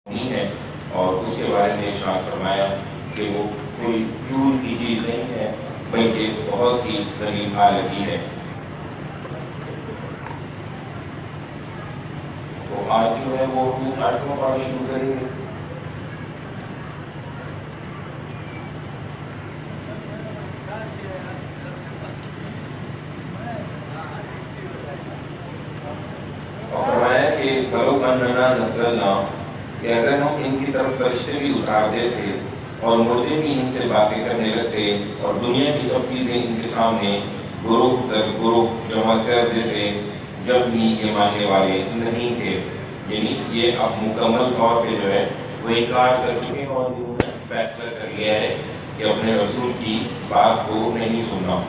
نہیں ہے، اور اس کے بارے میں ارشاد فرمایا کہ وہ کوئی دور کی چیز نہیں ہے بلکہ بہت ہی قریب آ لگی ہے۔ تو آج جو ہے وہ 8واں پارہ شروع کریں گے۔ اور فرمایا کہ وَلَوْ أَنَّنَا نَزَّلْنَا، کہ اگر ہم ان کی طرف فرشتے بھی اتار دیتے اور مردے بھی ان سے باتیں کرنے لگتے اور دنیا کی سب چیزیں ان کے سامنے گروہ در گروہ جمع کر دیتے جب بھی یہ ماننے والے نہیں تھے، یعنی یہ اب مکمل طور پہ جو ہے وہ انکار کر چکے ہیں اور انہوں نے فیصلہ کر لیا ہے کہ اپنے رسول کی بات کو نہیں سننا،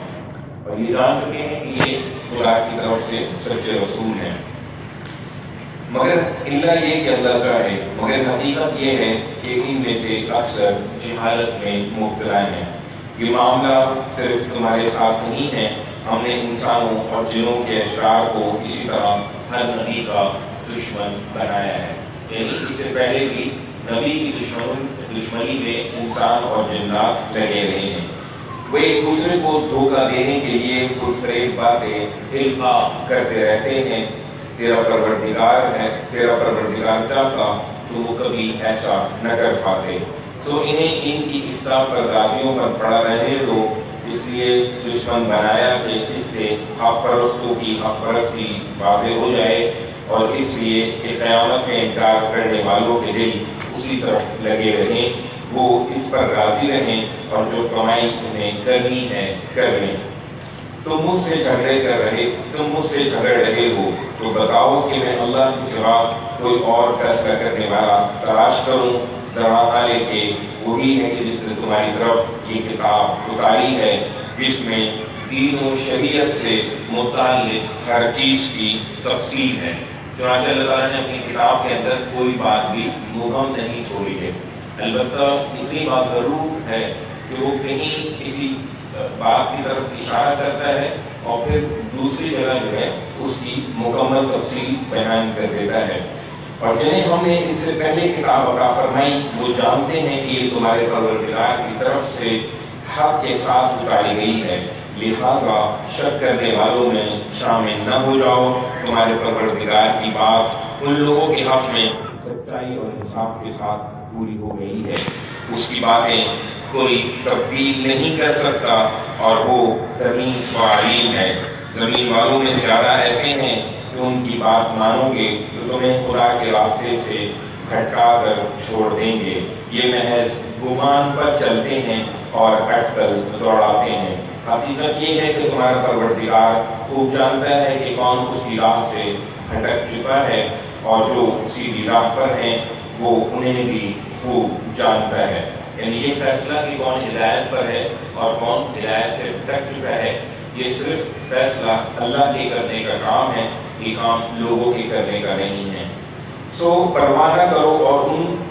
اور یہ جان چکے ہیں کہ یہ خدا کی طرف سے سچے رسول ہیں۔ مگر اللہ یہ کہ اللہ چاہے، مگر حقیقت یہ ہے کہ ان میں سے اکثر جہالت میں مبتلا ہیں۔ یہ معاملہ صرف تمہارے ساتھ نہیں ہے، ہم نے انسانوں اور جنوں کے اشرار کو اسی طرح ہر نبی کا دشمن بنایا ہے، یعنی اس سے پہلے بھی نبی کی دشمنی میں انسان اور جنات لگے رہے ہیں۔ وہ ایک دوسرے کو دھوکہ دینے کے لیے پرفریب باتیں القاء کرتے رہتے ہیں۔ تیرا پروردگار چاہتا تو وہ کبھی ایسا نہ کر پاتے، سو انہیں ان کی اصلاح پردازیوں پر پڑا رہنے دو، اس لیے دشمن بنایا کہ اس سے حق پرستوں کی حق پرستی واضح ہو جائے، اور اس لیے کہ قیامت میں انکار کرنے والوں کے دل اسی طرف لگے رہیں، وہ اس پر راضی رہیں اور جو کمائی انہیں کرنی ہے کر لیں۔ تم مجھ سے جھگڑ رہے ہو تو بتاؤ کہ میں اللہ کے سوا کوئی اور فیصلہ کرنے والا تلاش کروں، دراصل کہ وہی ہے کہ جس نے تمہاری طرف یہ کتاب اتاری ہے، جس میں دین و شریعت سے متعلق ہر چیز کی تفصیل ہے۔ چنانچہ اللہ تعالیٰ نے اپنی کتاب کے اندر کوئی بات بھی مبہم نہیں چھوڑی ہے، البتہ اتنی بات ضرور ہے کہ وہ کہیں کسی بات کی طرف اشارہ کرتا ہے اور پھر دوسری جگہ جو ہے اس کی مکمل تفصیل بیان کر دیتا ہے۔ اور جنہیں ہم نے اس سے پہلے کتاب عطا فرمائی وہ جانتے ہیں کہ یہ تمہارے پروردگار کی طرف سے حق کے ساتھ اتاری گئی ہے، لہذا شک کرنے والوں میں شامل نہ ہو جاؤ۔ تمہارے پروردگار کی بات ان لوگوں کے حق میں سچائی اور انصاف کے ساتھ پوری ہو گئی ہے، اس کی باتیں کوئی تبدیل نہیں کر سکتا، اور وہ زمین و علیم ہے۔ زمین والوں میں زیادہ ایسے ہیں کہ ان کی بات مانو گے تو تمہیں خدا کے راستے سے بھٹکا کر چھوڑ دیں گے، یہ محض گمان پر چلتے ہیں اور اٹکل دوڑاتے ہیں۔ حقیقت یہ ہے کہ تمہارا پروردگار خوب جانتا ہے کہ کون اس کی راہ سے بھٹک چکا ہے، اور جو سیدھی راہ پر ہیں وہ انہیں بھی خوب جانتا ہے۔ یعنی یہ فیصلہ کہ کون ہدایت پر ہے اور کون ہدایت سے بھٹک چکا ہے، یہ صرف فیصلہ اللہ کے کرنے کا کام ہے، یہ کام لوگوں کے کرنے کا نہیں ہے۔ سو پرواہ نہ کرو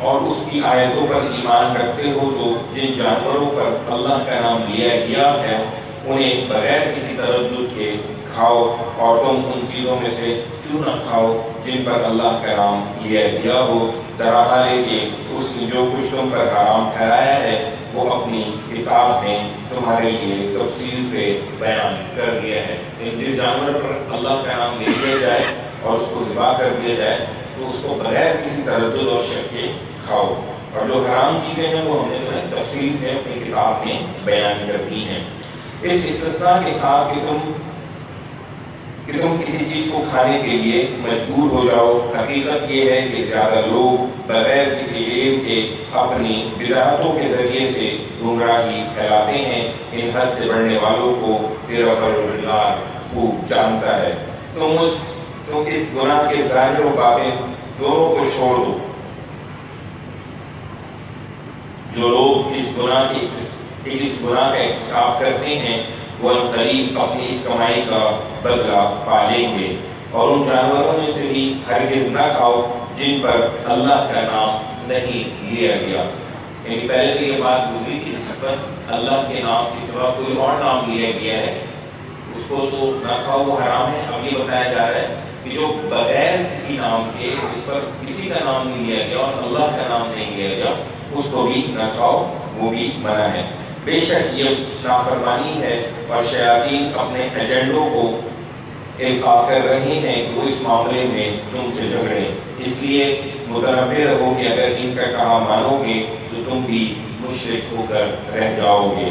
اور اس کی آیتوں پر ایمان رکھتے ہو تو جن جانوروں پر اللہ کا نام لیا گیا ہے انہیں بغیر کسی تردد کے کھاؤ، اور تم ان چیزوں میں سے کیوں نہ کھاؤ جن پر اللہ کا نام لیا گیا ہو، دراحال کہ اس نے جو کچھ تم پر حرام ٹھہرایا ہے وہ اپنی کتاب میں تمہارے لیے تفصیل سے بیان کر دیا ہے۔ جس جانور پر اللہ کا نام لے لیا جائے اور اس کو ذبح کر دیا جائے تو اس کو بغیر کسی تردد اور شک کے کھاؤ، اور جو حرام چیزیں ہیں وہ ہم نے تمہیں تفصیل سے اپنی کتاب میں بیان کر دی ہیں، اس استثناء کے ساتھ کہ تم کسی چیز کو کھانے کے لیے مجبور ہو جاؤ۔ حقیقت یہ ہے کہ زیادہ لوگ بغیر کسی علم کے اپنی بدعتوں کے ذریعے سے گمراہی پھیلاتے ہیں، ان حد سے بڑھنے والوں کو تیرا پروردگار خوب جانتا ہے۔ تم اس گناہ کے ظاہر و باطن دونوں کو چھوڑ دو۔ جو لوگ اس گناہ کا احتساب کرتے ہیں وہ قریب اپنی اس کمائی کا بدلہ پا لیں گے، اور ان جانوروں میں سے بھی ہرگز نہ کھاؤ جن پر اللہ کا نام نہیں لیا گیا۔ یعنی پہلے تو یہ بات گزری کہ جس پر اللہ کے نام کے سوا کوئی اور نام لیا گیا ہے اس کو تو نہ کھاؤ، وہ حرام ہے۔ اب یہ بتایا جا رہا ہے کہ جو بغیر کسی نام کے، جس پر کسی کا نام نہیں لیا گیا اور اللہ کا نام نہیں لیا گیا، اس کو بھی نہ کھاؤ، وہ بھی منع ہے۔ بے شک یہ نافرمانی ہے اور شیاطین اپنے ایجنڈوں کو القاء کر رہے ہیں کہ وہ اس معاملے میں تم سے جھگڑیں، اس لیے متنبہ رہو کہ اگر ان کا کہا مانو گے تو تم بھی مشرک ہو کر رہ جاؤ گے۔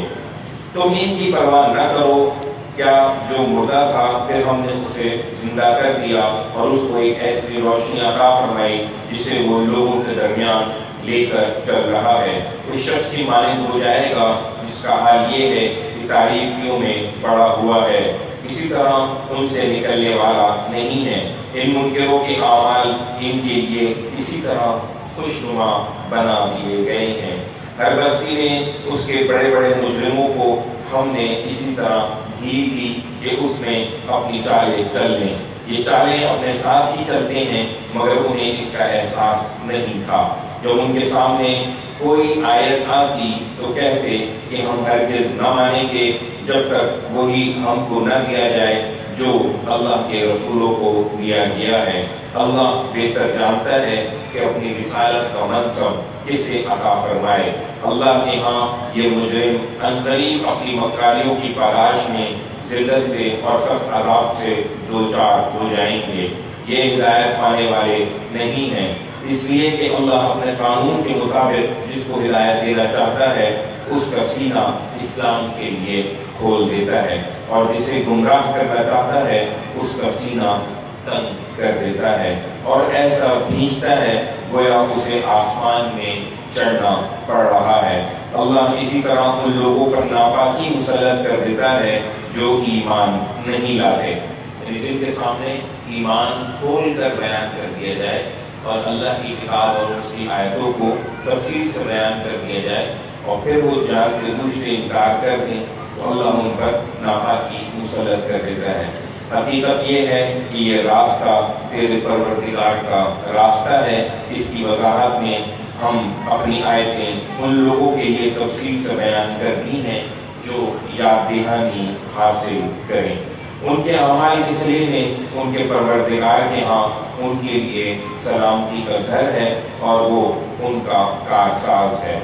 تم ان کی پرواہ نہ کرو، کیا جو مردہ تھا پھر ہم نے اسے زندہ کر دیا اور اس کو ایک ایسی روشنی عطا فرمائی جسے وہ لوگوں کے درمیان لے کر چل رہا ہے۔ اس شخص کی مانند ہو جائے گا جس کا حال یہ ہے کہ تاریکیوں میں پڑا ہوا ہے، کسی طرح ان سے نکلنے والا نہیں ہے۔ ان منکروں کے اعمال ان کے لیے اسی طرح خوشنما بنا دیے گئے ہیں۔ ہر بستی میں اس کے بڑے بڑے مجرموں کو ہم نے اسی طرح ڈھیل دی کہ اس میں اپنی چالیں چل لیں۔ یہ چالیں اپنے ساتھ ہی چلتے ہیں مگر انہیں اس کا احساس نہیں تھا۔ جب ان کے سامنے کوئی آیت آتی تو کہتے کہ ہم ہرگز نہ مانیں گے جب تک وہی ہم کو نہ دیا جائے جو اللہ کے رسولوں کو دیا گیا ہے۔ اللہ بہتر جانتا ہے کہ اپنی رسالت کا منصب کسے عطا فرمائے۔ اللہ کے ہاں یہ مجرم عنقریب اپنی مکاریوں کی پالاش میں ذلت سے اور سخت عذاب سے دوچار ہو جائیں گے۔ یہ ہدایت پانے والے نہیں ہیں، اس لیے کہ اللہ اپنے قانون کے مطابق جس کو ہدایت دینا چاہتا ہے اس کا سینہ اسلام کے لیے کھول دیتا ہے، اور جسے گمراہ کرنا چاہتا ہے اس کا سینہ تنگ کر دیتا ہے اور ایسا بھیجتا ہے گویا اسے آسمان میں چڑھنا پڑ رہا ہے۔ اللہ اسی طرح ان لوگوں پر ناپاکی مسلط کر دیتا ہے جو ایمان نہیں لاتے، یعنی جن کے سامنے ایمان کھول کر بیان کر دیا جائے اور اللہ کی کتاب اور اس کی آیتوں کو تفصیل سے بیان کر دیا جائے اور پھر وہ جان کے دوسرے انکار کر دیں تو اللہ ان پر ناپاکی مسلط کر دیتا ہے۔ حقیقت یہ ہے کہ یہ راستہ تیرے پروردگار کا راستہ ہے۔ اس کی وضاحت میں ہم اپنی آیتیں ان لوگوں کے لیے تفصیل سے بیان کر دی ہیں جو یاد دہانی حاصل کریں۔ ان کے اعمال کے سلسلے میں ان کے پروردگار کے ہاں ان کے لیے سلامتی کا گھر ہے اور وہ ان کا کارساز ہے۔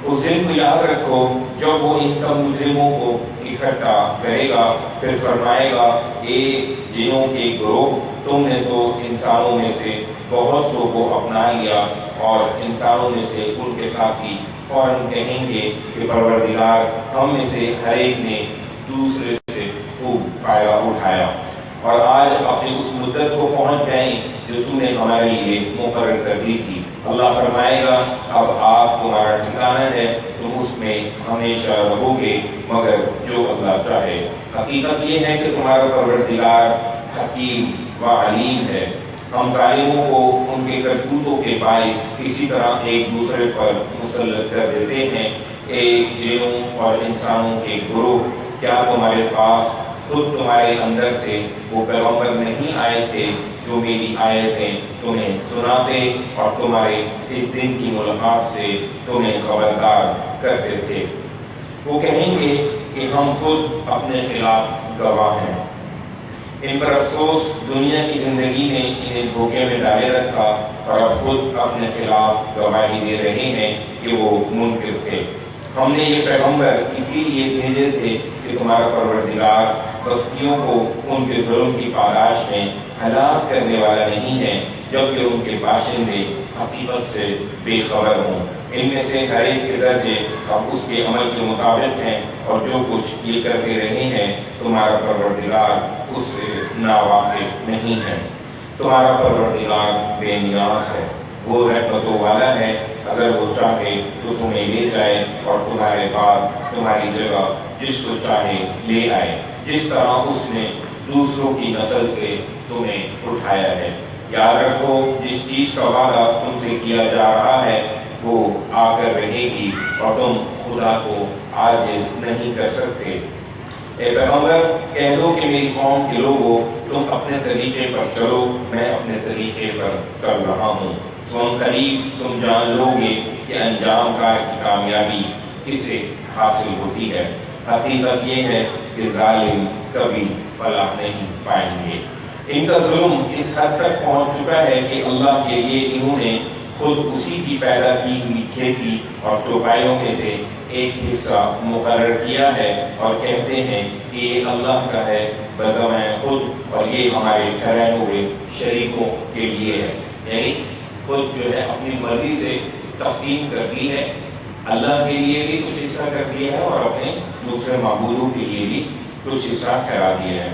اس دن کو یاد رکھو جب وہ ان سب مجرموں کو اکٹھا کرے گا، پھر فرمائے گا اے جنوں کے گروہ، تم نے تو انسانوں میں سے بہت سو کو اپنا لیا، اور انسانوں میں سے ان کے ساتھی فوراً کہیں گے کہ پروردگار ہم میں سے ہر ایک نے دوسرے سے خوب فائدہ اٹھایا، اور آج اپنی اس مدت کو پہنچ گئیں جو تم نے ہمارے لیے مقرر کر دی تھی۔ اللہ فرمائے گا اب آپ تمہارا ٹھکانہ ہے، تم اس میں ہمیشہ رہو گے مگر جو اللہ چاہے۔ حقیقت یہ ہے کہ تمہارا پروردگار حکیم و علیم ہے۔ ہم ظالموں کو ان کے کرتوتوں کے باعث اسی طرح ایک دوسرے پر مسلط کر دیتے ہیں۔ اے جنوں اور انسانوں کے گروہ، کیا تمہارے پاس خود تمہارے اندر سے وہ پیغمبر نہیں آئے تھے جو میری آیتیں تمہیں سناتے اور تمہارے اس دن کی ملاقات سے تمہیں خبردار کرتے تھے؟ وہ کہیں گے کہ ہم خود اپنے خلاف گواہ ہیں۔ ان پر افسوس، دنیا کی زندگی نے انہیں دھوکے میں ڈالے رکھا اور اب خود اپنے خلاف گواہی دے رہے ہیں کہ وہ منکر تھے۔ ہم نے یہ پیغمبر اسی لیے بھیجے تھے کہ تمہارا پروردگار بستیوں کو ان کے ظلم کی پاداش میں ہلاک کرنے والا نہیں ہے، جبکہ ان کے باشندے حقیقت سے بے خبر ہوں۔ ان میں سے ہر ایک کے درجے اب اس کے عمل کے مطابق ہیں، اور جو کچھ یہ کرتے رہے ہیں تمہارا پروردگار اس سے ناواقف نہیں ہے۔ تمہارا پروردگار بے نیاز ہے، وہ رحمتوں والا ہے، اگر وہ چاہے تو تمہیں لے جائے اور تمہارے بعد تمہاری جگہ جس کو چاہے لے آئے، جس طرح اس نے دوسروں کی نسل سے تمہیں اٹھایا ہے۔ یاد رکھو جس چیز کا وعدہ تم سے کیا جا رہا ہے وہ آ کر رہے گی اور تم خدا کو عاجز نہیں کر سکتے۔ اے پیغمبر کہہ دو کہ میری قوم کے لوگوں، تم اپنے طریقے پر چلو، میں اپنے طریقے پر چل رہا ہوں۔ سون قریب تم جان لو گے کہ انجام کار کی کامیابی کسے حاصل ہوتی ہے۔ حقیقت یہ ہے کہ ظالم کبھی فلاح نہیں پائیں گے۔ ان کا ظلم اس حد تک پہنچ چکا ہے کہ اللہ کے لیے انہوں نے خود اسی کی پیدا کی ہوئی کھیتی اور چوپایوں میں سے ایک حصہ مقرر کیا ہے اور کہتے ہیں کہ یہ اللہ کا ہے بذمہ خود اور یہ ہمارے ٹھہرائے ہوئے شریکوں کے لیے ہے. یعنی خود جو ہے اپنی مرضی سے تقسیم کر دی ہے، اللہ کے لیے بھی کچھ حصہ کر دیا ہے اور اپنے دوسرے معبودوں کے لیے بھی کچھ حصہ ٹھہرا دیا ہے.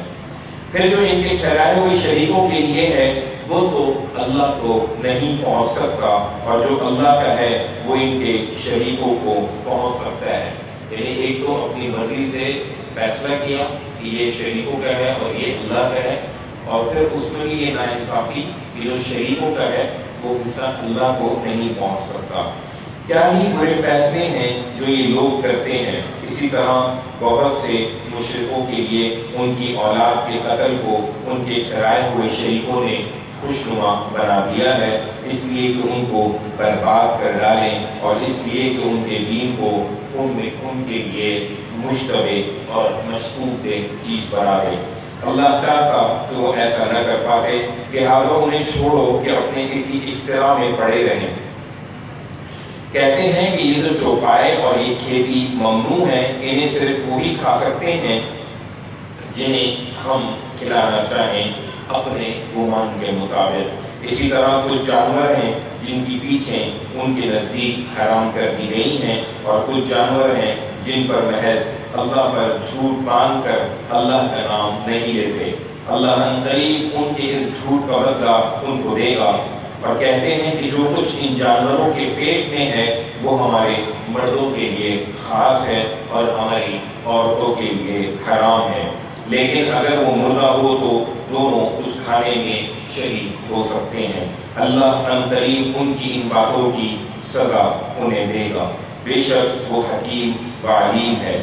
پھر جو ان کے ٹھہرائے ہوئے شریکوں کے لیے ہے وہ تو اللہ کو نہیں پہنچ سکتا، اور جو اللہ کا ہے وہ ان کے شریکوں کو پہنچ سکتا ہے. یعنی ایک تو اپنی مرضی سے فیصلہ کیا کہ یہ شریکوں کا ہے اور یہ اللہ کا ہے، اور پھر اس میں بھی یہ ناانصافی کہ جو شریکوں کا ہے وہ حصہ اللہ کو نہیں پہنچ سکتا. کیا ہی برے فیصلے ہیں جو یہ لوگ کرتے ہیں. اسی طرح بہت سے مشرکوں کے لیے ان کی اولاد کے قتل کو ان کے ٹھہرائے ہوئے شریکوں نے خوشنما بنا دیا ہے، اس لیے کہ ان کو برباد کر ڈالیں اور اس لیے کہ ان کے دین کو ان کے لیے مشتبہ اور مشکوک چیز بنا دیں. اللہ چاہتا کہ وہ ایسا نہ کر پاتے، لہٰذا انہیں چھوڑو کہ اپنے کسی اشترا میں پڑے رہیں. کہتے ہیں کہ یہ جو چوپائے اور یہ کھیتی ممنوع ہے، انہیں صرف وہی کھا سکتے ہیں جنہیں ہم کھلانا چاہیں اپنے گمان کے مطابق. اسی طرح کچھ جانور ہیں جن کی پیچھیں ان کے نزدیک حرام کر دی گئی ہیں، اور کچھ جانور ہیں جن پر محض اللہ پر جھوٹ باندھ کر اللہ کا نام نہیں لیتے. اللہ عنقریب ان کے اس جھوٹ کا بدلہ ان کو دے گا. اور کہتے ہیں کہ جو کچھ ان جانوروں کے پیٹ میں ہے وہ ہمارے مردوں کے لیے خاص ہے اور ہماری عورتوں کے لیے حرام ہے، لیکن اگر وہ مردہ ہو تو دونوں اس کھانے میں شریک ہو سکتے ہیں. اللہ عنقریب ان کی ان باتوں کی سزا انہیں دے گا، بے شک وہ حکیم و علیم ہے.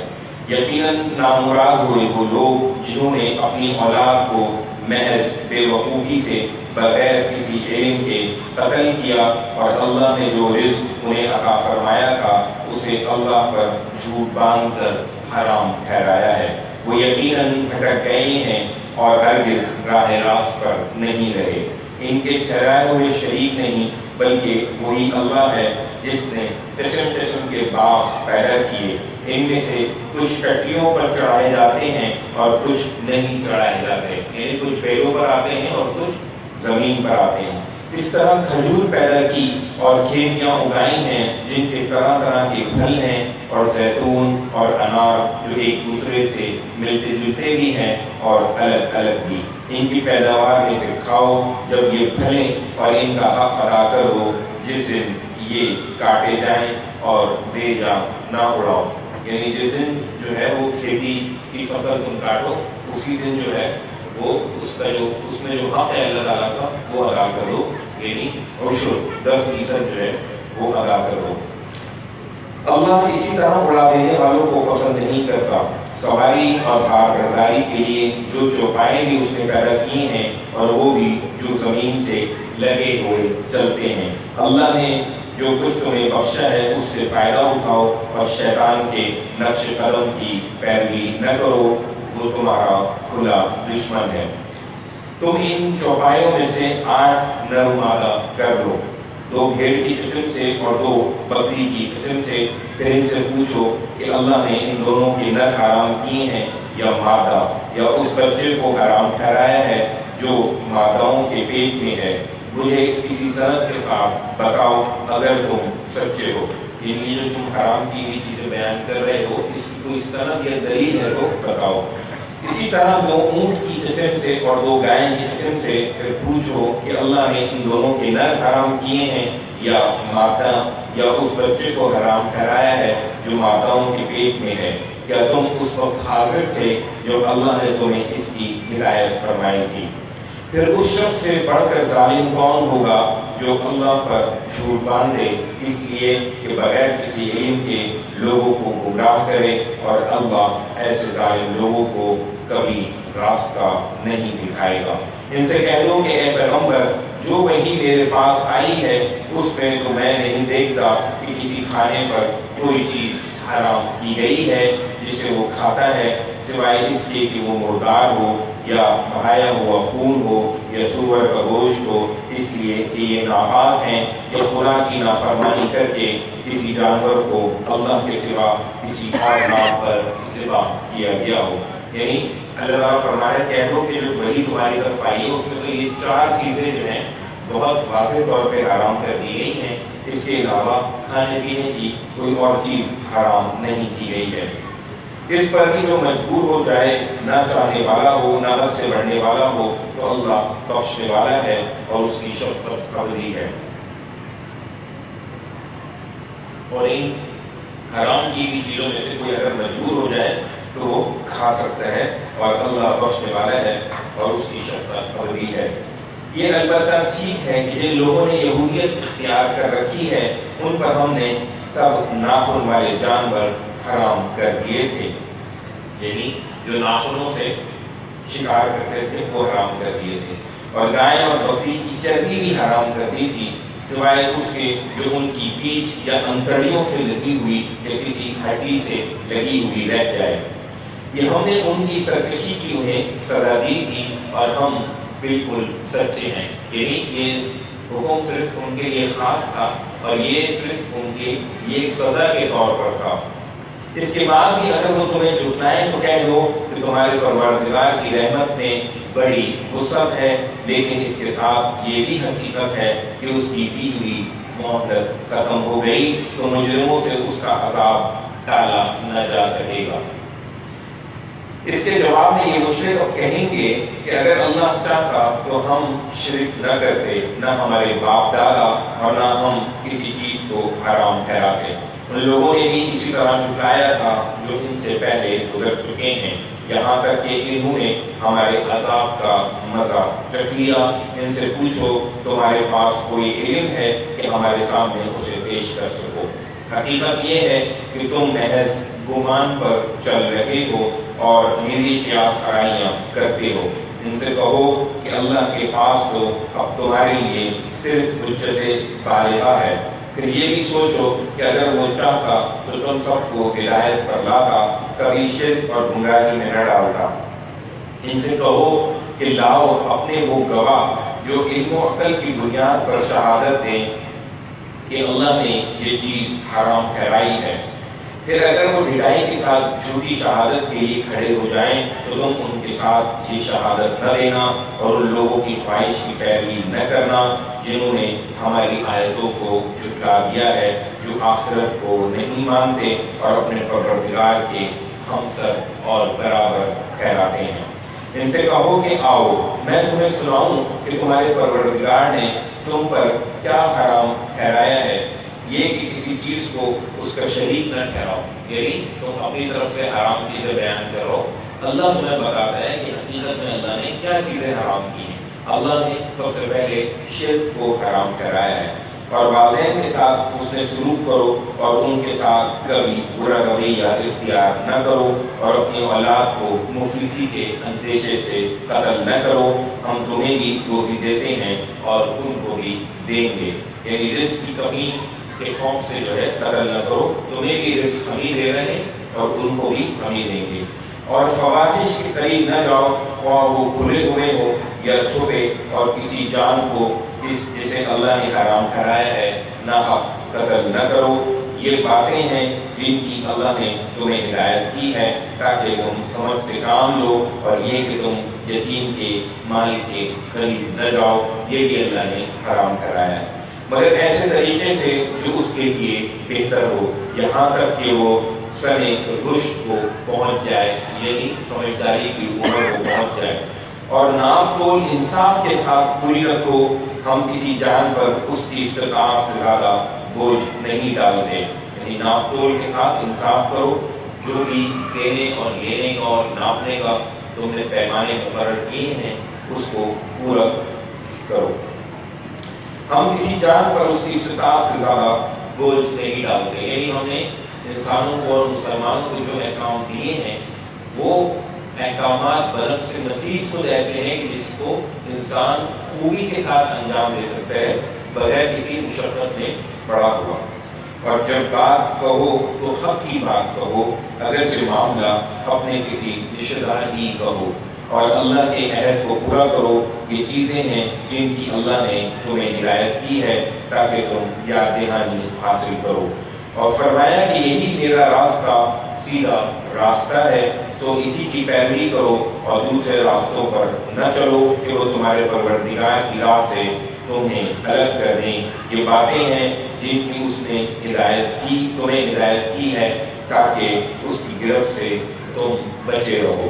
یقیناً نامراد ہوئے وہ لوگ جنہوں نے اپنی اولاد کو محض بے وقوفی سے بغیر کسی علم کے قتل کیا، اور اللہ نے جو رزق انہیں عطا فرمایا تھا اسے اللہ پر جھوٹ باندھ کر حرام ٹھہرایا ہے. وہ یقیناً بھٹک گئے ہیں اور ہرگز راہ راست پر نہیں رہے. ان کے ٹھہرائے ہوئے شریک نہیں بلکہ وہی اللہ ہے جس نے قسم قسم کے باغ پیدا کیے. ان میں سے کچھ ٹٹیوں پر چڑھائے جاتے ہیں اور کچھ نہیں چڑھائے جاتے، یعنی کچھ پیڑوں پر آتے ہیں اور کچھ زمین پر آتے ہیں. اس طرح کھجور پیدا کی اور کھیتیاں اگائی ہیں جن کے طرح طرح کے پھل ہیں، اور زیتون اور انار جو ایک دوسرے سے ملتے جلتے بھی ہیں اور الگ الگ بھی. ان کی پیداوار میں سے کھاؤ جب یہ پھلیں، اور ان کا حق ادا کرو جس دن یہ کاٹے جائیں اور بے جا نہ اڑاؤ. یعنی جس دن جو ہے وہ کھیتی کی فصل تم کاٹو اسی دن جو ہے وہ اس میں جو حق ہے اللہ تعالیٰ کا وہ ادا کرو، یعنی عشر 10% جو ہے وہ ادا کرو. اللہ اسی طرح اڑا دینے والوں کو پسند نہیں کرتا. سواری اور بھار برداری کے لیے جو چوپائے بھی اس نے پیدا کی ہیں، اور وہ بھی جو زمین سے لگے ہوئے چلتے ہیں. اللہ نے جو کچھ تمہیں بخشا ہے اس سے فائدہ اٹھاؤ، اور شیطان کے نقش قدم کی پیروی نہ کرو، وہ تمہارا کھلا دشمن ہے. تم ان چوپایوں میں سے 8 نر مادہ کر لو، 2 بھیڑ کی قسم سے اور 2 بکری کی قسم سے. پھر ان سے پوچھو کہ اللہ نے ان دونوں کے نر حرام کیے ہیں یا مادہ، یا اس بچے کو حرام ٹھہرایا ہے جو ماداؤں کے پیٹ میں ہے. مجھے کسی سند کے ساتھ بتاؤ اگر تم سچے ہو. یعنی جو تم حرام کی ہوئی چیزیں بیان کر رہے ہو اس کی کوئی سند یا دلیل ہے تو بتاؤ. اسی طرح 2 اونٹ کی قسم سے اور 2 گائے کی قسم سے پھر پوچھو کہ اللہ نے ان دونوں کے نر حرام کیے ہیں یا مادہ، یا اس بچے کو حرام ٹھہرایا ہے جو ماداؤں کے پیٹ میں ہے. کیا تم اس وقت حاضر تھے جب اللہ نے تمہیں اس کی ہدایت فرمائی تھی؟ پھر اس شخص سے بڑھ کر ظالم کون ہوگا جو اللہ پر جھوٹ باندھے اس لیے کہ بغیر کسی علم کے لوگوں کو گمراہ کرے، اور اللہ ایسے ظالم لوگوں کو کبھی راستہ نہیں دکھائے گا. ان سے کہہ دو کہ اے پیغمبر، جو وحی میرے پاس آئی ہے اس میں تو میں نہیں دیکھتا کہ کسی کھانے پر کوئی چیز حرام کی گئی ہے جسے وہ کھاتا ہے، سوائے اس کے کہ وہ مردار ہو یا بہایا ہوا خون ہو یا سور کا گوشت ہو، اس لیے کہ یہ ناپاک ہیں، یا خدا کی نافرمانی کر کے کسی جانور کو اللہ کے سوا کسی اور نام پر ذبح کیا گیا ہو۔ یعنی اللہ تعالیٰ فرمایا کہہ دو کہ جو وہی تمہاری طرف آئی ہے اس میں تو یہ 4 چیزیں جو ہیں بہت واضح طور پہ حرام کر دی گئی ہیں، اس کے علاوہ کھانے پینے کی کوئی اور چیز حرام نہیں کی گئی ہے۔ اس پر بھی جو مجبور ہو جائے، نہ چاہنے والا ہو، نہ حد سے بڑھنے والا ہو، تو اللہ بخشنے والا ہے اور اس کی شفقت قبلی ہے۔ اور ان حرام کی بھی چیزوں میں سے کوئی اگر مجبور ہو جائے تو وہ کھا سکتا ہے، اور اللہ بخشنے والا ہے اور اس کی شفقت قبلی ہے۔ یہ البتہ ٹھیک ہے کہ جن لوگوں نے یہودیت اختیار کر رکھی ہے ان پر ہم نے سب ناخن والے جانور حرام کر دیے تھے، یعنی جو ناخنوں سے شکار کرتے تھے وہ حرام کر دیے تھے، اور گائے اور بکری کی چربی بھی حرام کر دی تھی، سوائے اس کے جو ان کی پیٹھ یا انتڑیوں سے لگی ہوئی یا کسی ہڈی سے لگی ہوئی رہ جائے۔ یہ ہم نے ان کی سرکشی کی انہیں سزا دی تھی، اور ہم بالکل سچے ہیں۔ یعنی یہ حکم صرف ان کے لیے خاص تھا، اور یہ صرف ان کے یہ ایک سزا کے طور پر تھا۔ اس کے بعد بھی اگر وہ تمہیں جھٹلائیں تو کہہ دو کہ تمہارے پروردگار کی رحمت میں بڑی وسعت ہے، لیکن اس کے ساتھ یہ بھی حقیقت ہے کہ اس کی دی ہوئی مہلت ختم ہو گئی، تو مجرموں سے اس کا عذاب ٹالا نہ جا سکے گا۔ اس کے جواب میں یہ مشرک اب کہیں گے کہ اگر اللہ چاہتا تو ہم شرک نہ کرتے، نہ ہمارے باپ دادا، اور نہ ہم کسی چیز کو حرام ٹھہراتے۔ ان لوگوں نے بھی اسی طرح جھٹلایا تھا جو ان سے پہلے گزر چکے ہیں، یہاں تک کہ انہوں نے ہمارے عذاب کا مزہ چکھ لیا۔ ان سے پوچھو تمہارے پاس کوئی علم ہے کہ ہمارے سامنے اسے پیش کر سکو؟ حقیقت یہ ہے کہ تم محض گمان پر چل رہے ہو اور میری قیاس آرائیاں کرتے ہو۔ ان سے کہو کہ اللہ کے پاس تو اب تمہارے لیے صرف حجت بالغہ ہے۔ پھر یہ بھی سوچو کہ اگر وہ چاہتا تو تم سب کو ہدایت پر لاتا، کبھی شرک اور گمراہی میں نہ ڈالتا۔ ان سے کہو کہ لاؤ اپنے وہ گواہ جو علم و عقل کی بنیاد پر شہادت دیں کہ اللہ نے یہ چیز حرام ٹھہرائی ہے۔ پھر اگر وہ ڈھلائی کے ساتھ جھوٹی شہادت کے لیے کھڑے ہو جائیں تو تم ان کے ساتھ یہ شہادت نہ دینا، اور ان لوگوں کی خواہش کی پیروی نہ کرنا جنہوں نے ہماری آیتوں کو جھٹلا دیا ہے، جو آخرت کو نہیں مانتے اور اپنے پروردگار کے ہمسر اور برابر ٹھہراتے ہیں۔ ان سے کہو کہ آؤ میں تمہیں سناؤں کہ تمہارے پروردگار نے تم پر کیا حرام ٹھہرایا ہے، یہ کہ کسی چیز کو اس کا شریک نہ ٹھہراؤ۔ یعنی تم اپنی طرف سے حرام چیزیں بیان کرو، اللہ تمہیں بتاتا ہے کہ حقیقت میں اللہ نے کیا چیزیں حرام کی ہیں۔ اللہ نے سب سے پہلے شرک کو حرام ٹھہرایا ہے، اور والدین کے ساتھ اس نے سلوک کرو اور ان کے ساتھ کبھی برا رویہ اختیار نہ کرو، اور اپنی اولاد کو مفلسی کے اندیشے سے قتل نہ کرو۔ ہم تمہیں بھی روزی دیتے ہیں اور تم کو بھی دیں گے، یعنی رزق کی کمی کے خوف سے جو ہے قتل نہ کرو، تمہیں بھی رزق ہم ہی دے رہے ہیں اور ان کو بھی ہم ہی دیں گے۔ اور فواحش کے قریب نہ جاؤ، خواہ وہ کھلے ہوئے ہو یا چھپے، اور کسی جان کو جسے اللہ نے حرام ٹھہرایا ہے نہ حق قتل نہ کرو۔ یہ باتیں ہیں جن کی اللہ نے تمہیں ہدایت کی ہے تاکہ تم سمجھ سے کام لو، اور یہ کہ تم یتیم کے مال کے قریب نہ جاؤ، یہ بھی اللہ نے حرام ٹھہرایا ہے، مگر ایسے طریقے سے جو اس کے لیے بہتر ہو، یہاں تک کہ وہ سنے رشد کو پہنچ جائے، یعنی سمجھداری کی عمر کو پہنچ جائے۔ اور ناپ تول انصاف کے ساتھ پوری رکھو، ہم کسی جان پر اس کی استطاعت سے زیادہ بوجھ نہیں ڈالتے، یعنی ناپ تول کے ساتھ انصاف کرو، جو بھی دینے اور لینے کا اور ناپنے کا تم نے پیمانے مقرر کیے ہیں اس کو پورا کرو۔ ہم کسی جان پر اس کی استطاعت سے زیادہ بوجھ نہیں ڈالتے، یعنی ہم نے انسانوں کو اور مسلمانوں کو جو احکام دیے ہیں وہ احکامات بنفس نفیس خود ایسے ہیں کہ جس کو انسان خوبی کے ساتھ انجام دے سکتا ہے بغیر کسی مشقت میں پڑا ہوا۔ اور جب بات کہو تو حق کی بات کہو، اگرچہ معاملہ اپنے کسی رشتہ دار ہی کہو، اور اللہ کے عہد کو پورا کرو۔ یہ چیزیں ہیں جن کی اللہ نے تمہیں ہدایت کی ہے تاکہ تم یاد دہانی حاصل کرو۔ اور فرمایا کہ یہی میرا راستہ سیدھا راستہ ہے، سو اسی کی پیروی کرو اور دوسرے راستوں پر نہ چلو کہ وہ تمہارے پروردگار کی راہ سے تمہیں الگ کر دیں۔ یہ باتیں ہیں جن کی اس نے تمہیں ہدایت کی ہے تاکہ اس کی گرفت سے تم بچے رہو۔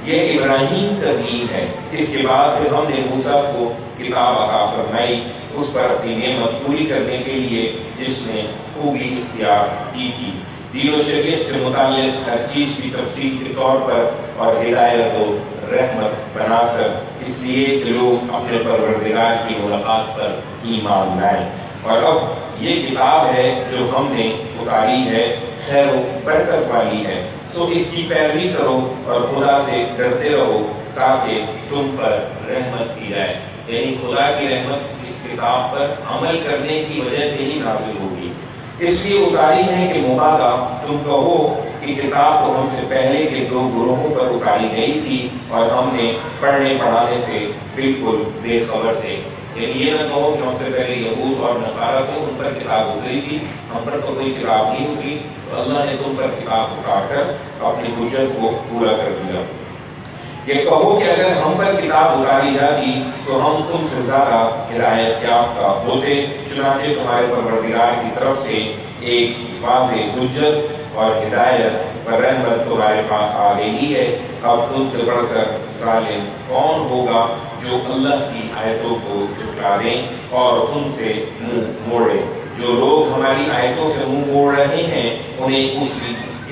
یہ ابراہیم کا دین ہے۔ اس کے بعد پھر ہم نے موسیٰ کو کتاب عطا فرمائی، اس پر اپنی نعمت پوری کرنے کے لیے جس نے خوبی اختیار کی تھی۔ دین و شریعت سے متعلق ہر چیز کی تفصیل کے طور پر اور ہدایت و رحمت بنا کر، اس لیے کہ لوگ اپنے پروردگار کی ملاقات پر ایمان لائیں۔ اور اب یہ کتاب ہے جو ہم نے اتاری ہے، خیر و برکت والی ہے، سو اس کی پیروی کرو اور خدا سے ڈرتے رہو تاکہ تم پر رحمت کی جائے۔ یعنی خدا کی رحمت اس کتاب پر عمل کرنے کی وجہ سے ہی نازل ہوگی۔ اس لیے اتاری ہے کہ مبادا تم کہو کہ کتاب تو ہم سے پہلے کے 2 گروہوں پر اتاری گئی تھی اور ہم نے پڑھنے پڑھانے سے بالکل بے خبر تھے۔ یعنی یہ نہ کہو کہ ہم سے پہلے یہود اور نصارہ تھے، ان پر کتاب اتری تھی، ہم پر تو کوئی کتاب نہیں اتری، تو اللہ نے تم پر کتاب اتار کر اپنی حجت کو پورا کر دیا۔ یہ کہو کہ اگر ہم پر کتاب اتاری جاتی تو ہم تم سے زیادہ ہدایت یافتہ ہوتے، چنانچہ تمہارے پروردگار کی طرف سے ایک واضح حجت اور ہدایت پر رحمت تمہارے پاس آ گئی ہے۔ اب تم سے بڑھ کر ظالم کون ہوگا جو اللہ کی آیتوں کو جھٹلا دیں اور ان سے منہ موڑے؟ جو لوگ ہماری آیتوں سے منہ موڑ رہے ہیں انہیں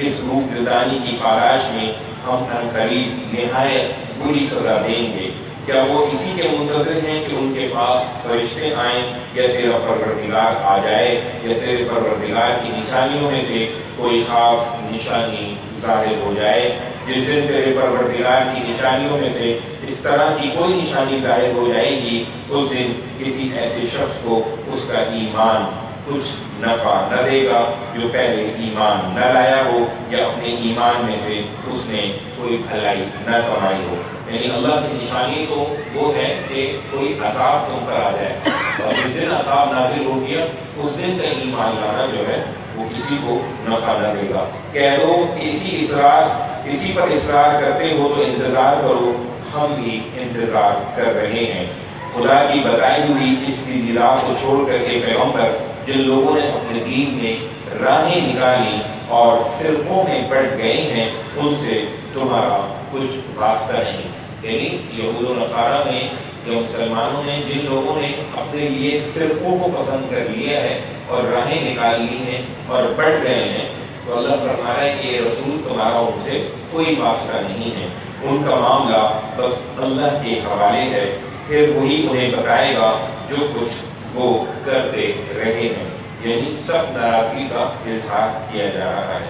اس روح گردانی کی پاراش میں ہم عنقریب نہایت بری سزا دیں گے۔ کیا وہ اسی کے منتظر ہیں کہ ان کے پاس فرشتے آئیں یا تیرا پروردگار آ جائے یا تیرے پروردگار کی نشانیوں میں سے کوئی خاص نشانی ظاہر ہو جائے؟ جس دن تیرے پروردگار کی نشانیوں میں سے اس طرح کی کوئی نشانی ظاہر ہو جائے گی، اس دن کسی ایسے شخص کو اس کا ایمان کچھ نفع نہ دے گا جو پہلے ایمان نہ لایا ہو یا اپنے ایمان میں سے اس نے کوئی بھلائی نہ کمائی ہو۔ یعنی اللہ کی نشانی تو وہ ہے کہ کوئی عذاب تم پر آ جائے، اور جس دن عذاب نازل ہو گیا اس دن کا ایمان لانا جو ہے وہ کسی کو نفع نہ دے گا۔ کہہ دو اسی پر اصرار کرتے ہو تو انتظار کرو، ہم بھی انتظار کر رہے ہیں۔ خدا کی بتائی ہوئی اس سیدھی راہ کو چھوڑ کر کے پیغمبر جن لوگوں نے اپنے دین میں راہیں نکالی اور فرقوں میں بٹ گئے ہیں ان سے تمہارا کچھ واسطہ نہیں۔ یعنی یہود و نصارہ میں یا مسلمانوں میں جن لوگوں نے اپنے لیے فرقوں کو پسند کر لیا ہے اور راہیں نکال لی ہیں اور بٹ گئے ہیں، تو اللہ فرما رہا ہے کہ یہ رسول تمہارا ان سے کوئی واسطہ نہیں ہے، ان کا معاملہ بس اللہ کے حوالے ہے، پھر وہی انہیں بتائے گا جو کچھ وہ کرتے رہے ہیں۔ یعنی سخت ناراضگی کا اظہار کیا جا رہا ہے۔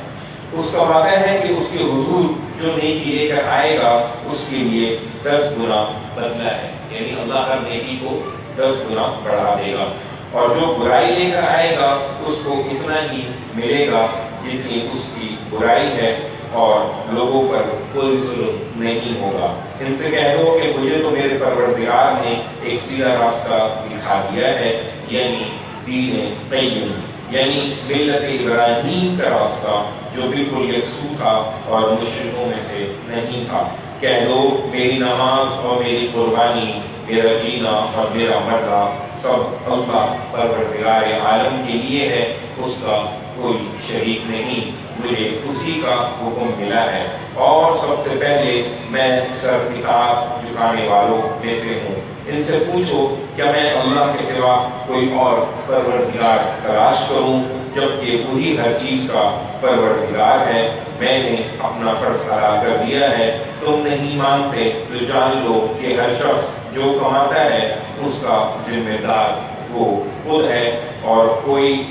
اس کا وعدہ ہے کہ اس کے حضور جو نیکی لے کر آئے گا اس کے لیے 10 گنا بدلہ ہے، یعنی اللہ ہر نیکی کو 10 گنا بڑھا دے گا، اور جو برائی لے کر آئے گا اس کو اتنا ہی ملے گا جتنی اس کی برائی ہے، اور لوگوں پر کوئی ظلم نہیں ہوگا۔ ان سے کہہ دو کہ مجھے تو میرے پروردگار نے ایک سیدھا راستہ دکھا دیا ہے، یعنی دین قیم، یعنی ملت ابراہیم کا راستہ جو بالکل یکسو تھا اور مشرکوں میں سے نہیں تھا۔ کہہ دو میری نماز اور میری قربانی، میرا جینا اور میرا مرنا سب اللہ پروردگار عالم کے لیے ہے، اس کا کوئی شریک نہیں، مجھے اسی کا حکم ملا ہے، اور سب سے پہلے میں سر کتاب جھکانے والوں میں سے ہوں۔ ان سے پوچھو کیا میں اللہ کے سوا کوئی اور پروردگار تلاش کروں، جبکہ وہی ہر چیز کا پروردگار ہے؟ میں نے اپنا فرض ادا کر دیا ہے، تم نہیں مانتے تو جان لو کہ ہر شخص جو کماتا ہے اس کا ذمہ دار وہ خود ہے، اور کوئی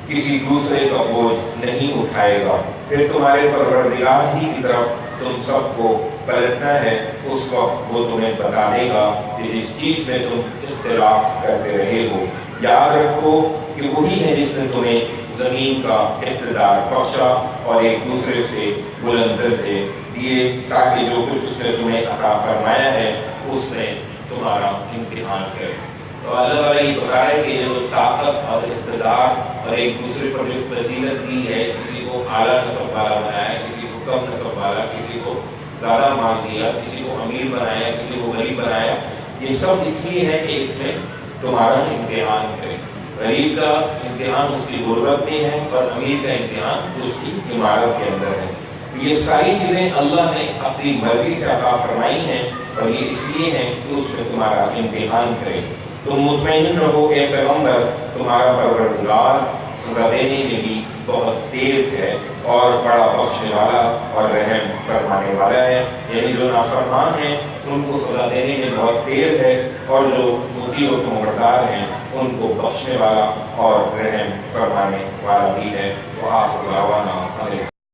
کسی دوسرے کا بوجھ نہیں اٹھائے گا۔ پھر تمہارے پروردگار ہی کی طرف تم سب کو پلٹنا ہے، اس وقت وہ تمہیں بتا دے گا کہ جس چیز میں تم اختلاف کرتے رہے ہو۔ یاد رکھو کہ وہی ہے جس نے تمہیں زمین کا اقتدار بخشا اور ایک دوسرے سے بلند درجے دیے تاکہ جو کچھ اس نے تمہیں عطا فرمایا ہے اس میں تمہارا امتحان کرے۔ تو اللہ تعالیٰ یہ بتا رہا ہے کہ جو طاقت اور اقتدار اور ایک دوسرے پر جو فضیلت دی ہے، کسی کو اعلیٰ نسب والا بنایا، کسی کو کم نسب والا، کسی کو زیادہ مال دیا، کسی کو امیر بنایا، کسی کو غریب بنایا، یہ سب اس لیے ہے کہ اس میں تمہارا امتحان کرے۔ غریب کا امتحان اس کی غربت میں ہے اور امیر کا امتحان اس کی عمارت کے اندر ہے۔ یہ ساری چیزیں اللہ نے اپنی مرضی سے عطا فرمائی ہیں اور یہ اس لیے ہے کہ اس میں تمہارا امتحان کرے۔ تم مطمئن رہو اے پیغمبر، تمہارا پروردگار سزا دینے میں بھی بہت تیز ہے اور بڑا بخشنے والا اور رحم فرمانے والا ہے۔ یعنی جو نافرمان ہیں ان کو سزا دینے میں بہت تیز ہے، اور جو مطیع و فرمانبردار ہیں ان کو بخشنے والا اور رحم فرمانے والا بھی ہے۔ وآخر دعوانا